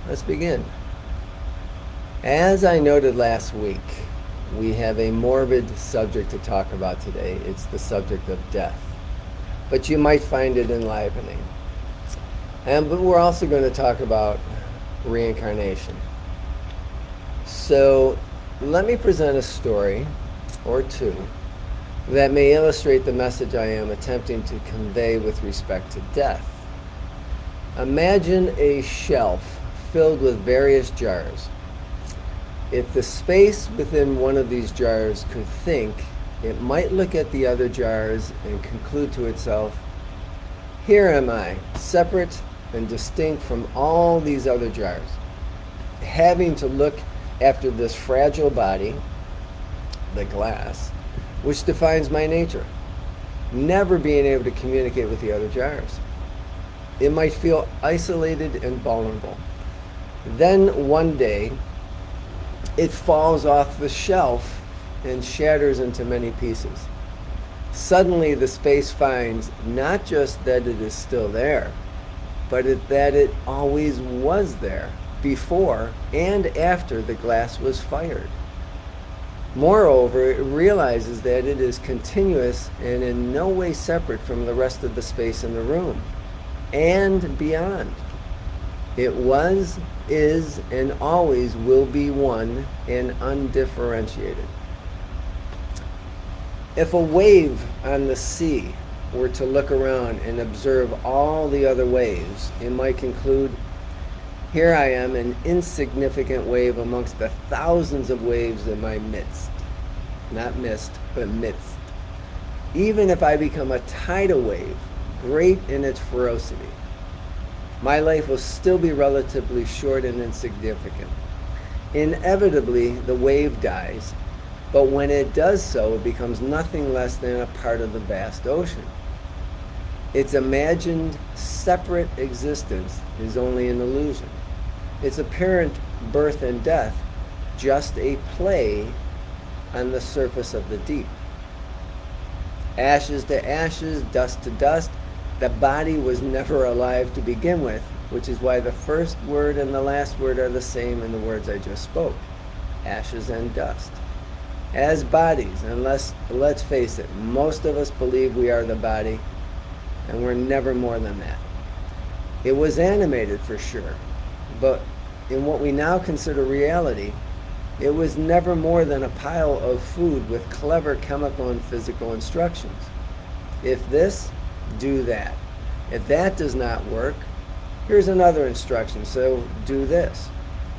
let's begin. As I noted last week, we have a morbid subject to talk about today. It's the subject of death. But you might find it enlivening. But we're also going to talk about reincarnation. So let me present a story or two that may illustrate the message I am attempting to convey with respect to death. Imagine a shelf filled with various jars. If the space within one of these jars could think, it might look at the other jars and conclude to itself, here am I, separate and distinct from all these other jars, having to look after this fragile body, the glass, which defines my nature, never being able to communicate with the other jars. It might feel isolated and vulnerable. Then one day, it falls off the shelf and shatters into many pieces. Suddenly, the space finds not just that it is still there, but that it always was there, before and after the glass was fired. Moreover, it realizes that it is continuous and in no way separate from the rest of the space in the room and beyond. It was, is, and always will be one and undifferentiated. If a wave on the sea were to look around and observe all the other waves, it might conclude, here I am, an insignificant wave amongst the thousands of waves in my midst. Not mist, but midst. Even if I become a tidal wave, great in its ferocity, my life will still be relatively short and insignificant. Inevitably, the wave dies, but when it does so, it becomes nothing less than a part of the vast ocean. Its imagined separate existence is only an illusion. Its apparent birth and death just a play on the surface of the deep. Ashes to ashes, dust to dust, the body was never alive to begin with, which is why the first word and the last word are the same in the words I just spoke. Ashes and dust. As bodies, and let's face it, most of us believe we are the body, and we're never more than that. It was animated for sure, but in what we now consider reality, it was never more than a pile of food with clever chemical and physical instructions. If this, do that. If that does not work, here's another instruction, so do this.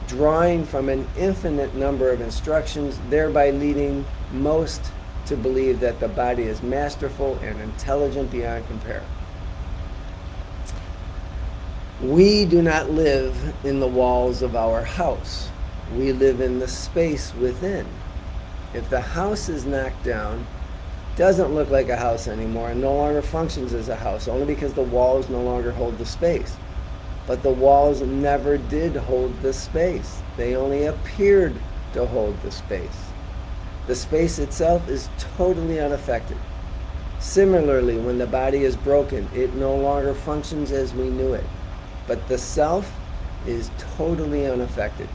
Drawing from an infinite number of instructions, thereby leading most to believe that the body is masterful and intelligent beyond compare. We do not live in the walls of our house. We live in the space within. If the house is knocked down, it doesn't look like a house anymore and no longer functions as a house, only because the walls no longer hold the space. But the walls never did hold the space. They only appeared to hold the space. The space itself is totally unaffected. Similarly, when the body is broken, it no longer functions as we knew it. But the self is totally unaffected.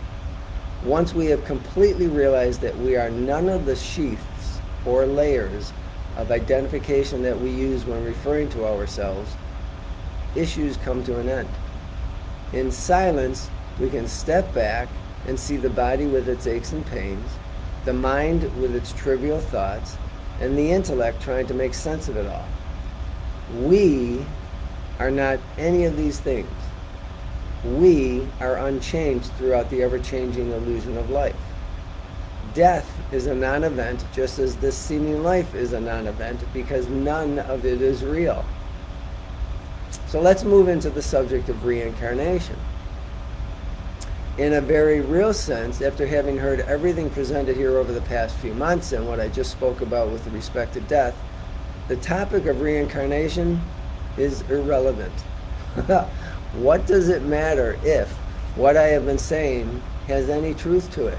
Once we have completely realized that we are none of the sheaths or layers of identification that we use when referring to ourselves, issues come to an end. In silence, we can step back and see the body with its aches and pains, the mind with its trivial thoughts, and the intellect trying to make sense of it all. We are not any of these things. We are unchanged throughout the ever-changing illusion of life. Death is a non-event, just as this seeming life is a non-event, because none of it is real. So let's move into the subject of reincarnation. In a very real sense, after having heard everything presented here over the past few months and what I just spoke about with respect to death, the topic of reincarnation is irrelevant. What does it matter if what I have been saying has any truth to it?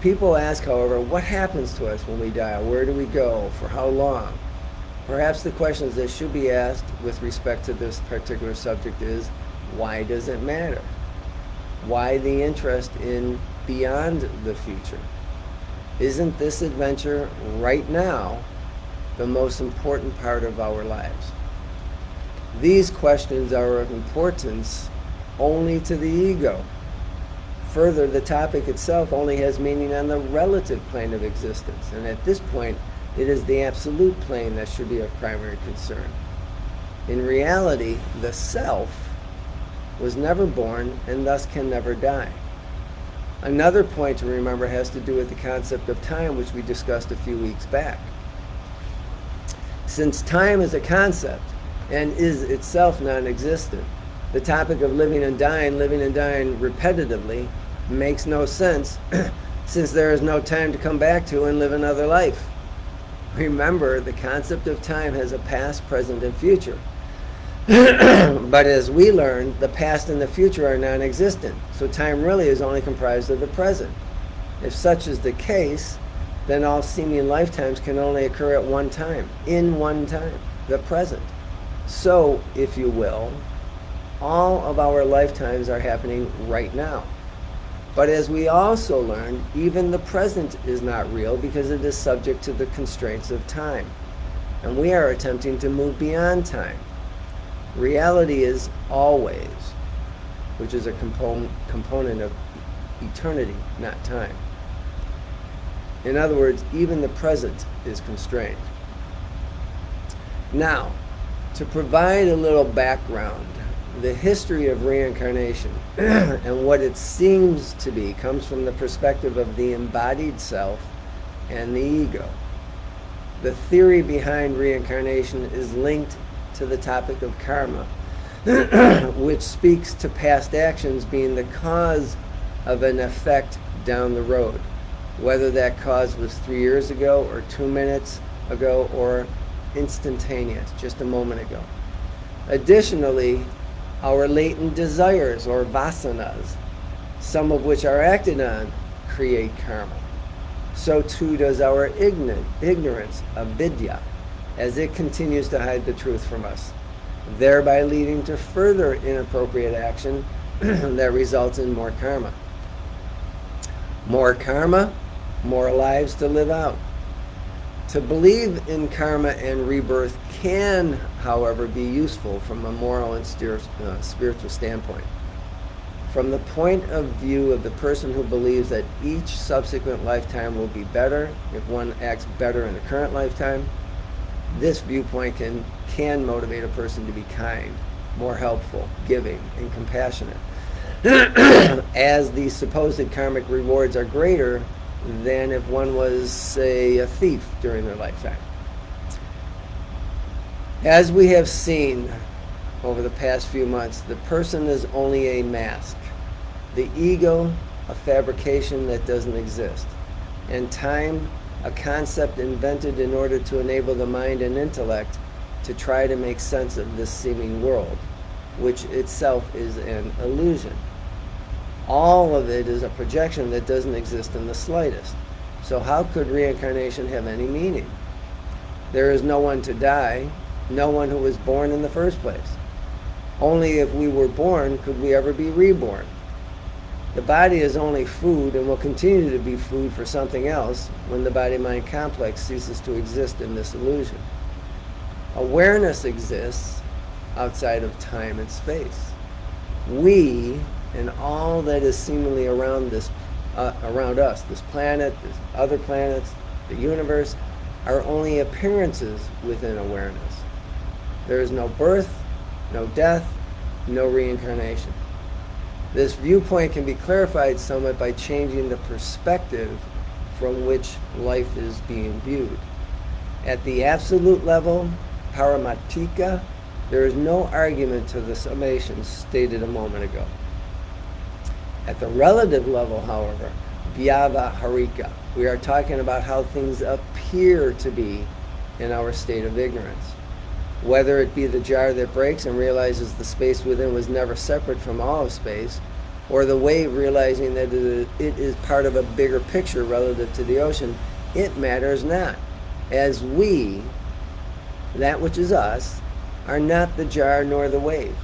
People ask, however, what happens to us when we die? Where do we go? For how long? Perhaps the questions that should be asked with respect to this particular subject is, why does it matter? Why the interest in beyond the future? Isn't this adventure right now the most important part of our lives? These questions are of importance only to the ego. Further, the topic itself only has meaning on the relative plane of existence, and at this point, it is the absolute plane that should be of primary concern. In reality, the self was never born and thus can never die. Another point to remember has to do with the concept of time, which we discussed a few weeks back. Since time is a concept and is itself non-existent, the topic of living and dying repetitively makes no sense since there is no time to come back to and live another life. Remember, the concept of time has a past, present, and future. But as we learn, the past and the future are non-existent, so time really is only comprised of the present. If such is the case, then all seeming lifetimes can only occur at one time, in one time, the present. So, if you will, all of our lifetimes are happening right now. But as we also learned, even the present is not real because it is subject to the constraints of time. And we are attempting to move beyond time. Reality is always, which is a component of eternity, not time. In other words, even the present is constrained. Now, to provide a little background, the history of reincarnation and what it seems to be comes from the perspective of the embodied self and the ego. The theory behind reincarnation is linked to the topic of karma, which speaks to past actions being the cause of an effect down the road, whether that cause was 3 years ago or 2 minutes ago or instantaneous, just a moment ago. Additionally, our latent desires or vasanas, some of which are acted on, create karma. So too does our ignorance, avidya, as it continues to hide the truth from us, thereby leading to further inappropriate action that results in more karma. More karma, more lives to live out. To believe in karma and rebirth can, however, be useful from a moral and spiritual standpoint. From the point of view of the person who believes that each subsequent lifetime will be better if one acts better in the current lifetime, this viewpoint can motivate a person to be kind, more helpful, giving, and compassionate, as the supposed karmic rewards are greater than if one was, say, a thief during their lifetime. As we have seen over the past few months, the person is only a mask, the ego a fabrication that doesn't exist, and time a concept invented in order to enable the mind and intellect to try to make sense of this seeming world, which itself is an illusion. All of it is a projection that doesn't exist in the slightest. So how could reincarnation have any meaning? There is no one to die, no one who was born in the first place. Only if we were born could we ever be reborn. The body is only food and will continue to be food for something else when the body-mind complex ceases to exist in this illusion. Awareness exists outside of time and space. We and all that is seemingly around us, this planet, this other planets, the universe, are only appearances within awareness. There is no birth, no death, no reincarnation. This viewpoint can be clarified somewhat by changing the perspective from which life is being viewed. At the absolute level, paramatika, there is no argument to the summations stated a moment ago. At the relative level, however, vyavaharika, we are talking about how things appear to be in our state of ignorance. Whether it be the jar that breaks and realizes the space within was never separate from all of space, or the wave realizing that it is part of a bigger picture relative to the ocean, it matters not, as we, that which is us, are not the jar nor the wave.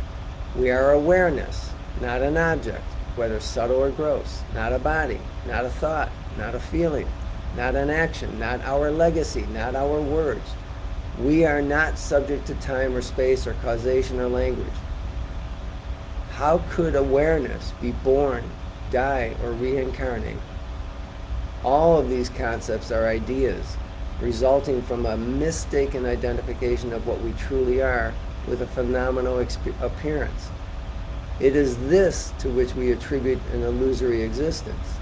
We are awareness, not an object. whether subtle or gross, not a body, not a thought, not a feeling, not an action, not our legacy, not our words. We are not subject to time or space or causation or language. How could awareness be born, die, or reincarnate? All of these concepts are ideas resulting from a mistaken identification of what we truly are with a phenomenal appearance. It is this to which we attribute an illusory existence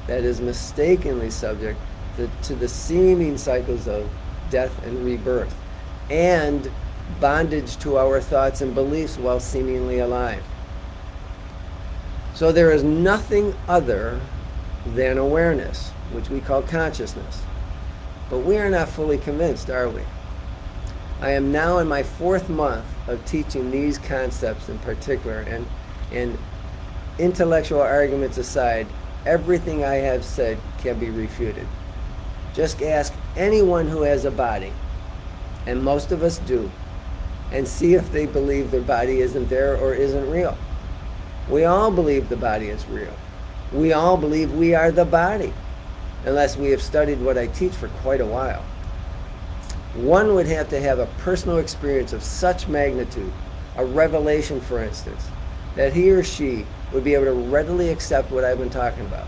that is mistakenly subject to the seeming cycles of death and rebirth, and bondage to our thoughts and beliefs while seemingly alive. So there is nothing other than awareness, which we call consciousness. But we are not fully convinced, are we? I am now in my 4th month of teaching these concepts in particular, and intellectual arguments aside, everything I have said can be refuted. Just ask anyone who has a body, and most of us do, and see if they believe their body isn't there or isn't real. We all believe the body is real. We all believe we are the body, unless we have studied what I teach for quite a while. One would have to have a personal experience of such magnitude, a revelation for instance, that he or she would be able to readily accept what I've been talking about.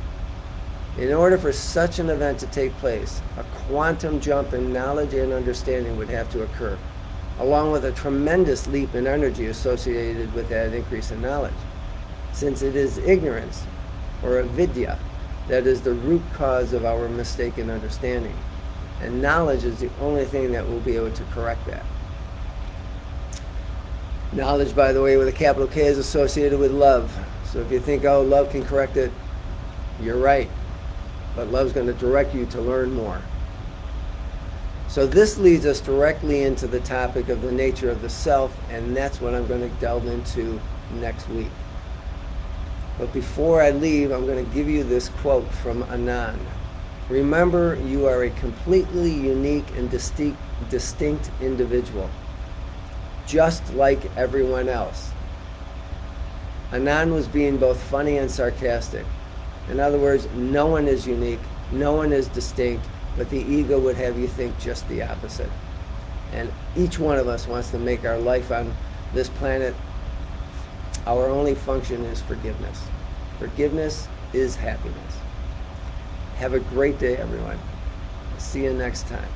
In order for such an event to take place, a quantum jump in knowledge and understanding would have to occur, along with a tremendous leap in energy associated with that increase in knowledge, since it is ignorance, or avidya, that is the root cause of our mistaken understanding. And knowledge is the only thing that will be able to correct that. Knowledge, by the way, with a capital K, is associated with love. So if you think, oh, love can correct it, you're right. But love's going to direct you to learn more. So this leads us directly into the topic of the nature of the self, and that's what I'm going to delve into next week. But before I leave, I'm going to give you this quote from Anand. Remember, you are a completely unique and distinct individual, just like everyone else. Anand was being both funny and sarcastic. In other words, no one is unique, no one is distinct, but the ego would have you think just the opposite. And each one of us wants to make our life on this planet, our only function is forgiveness. Forgiveness is happiness. Have a great day, everyone. See you next time.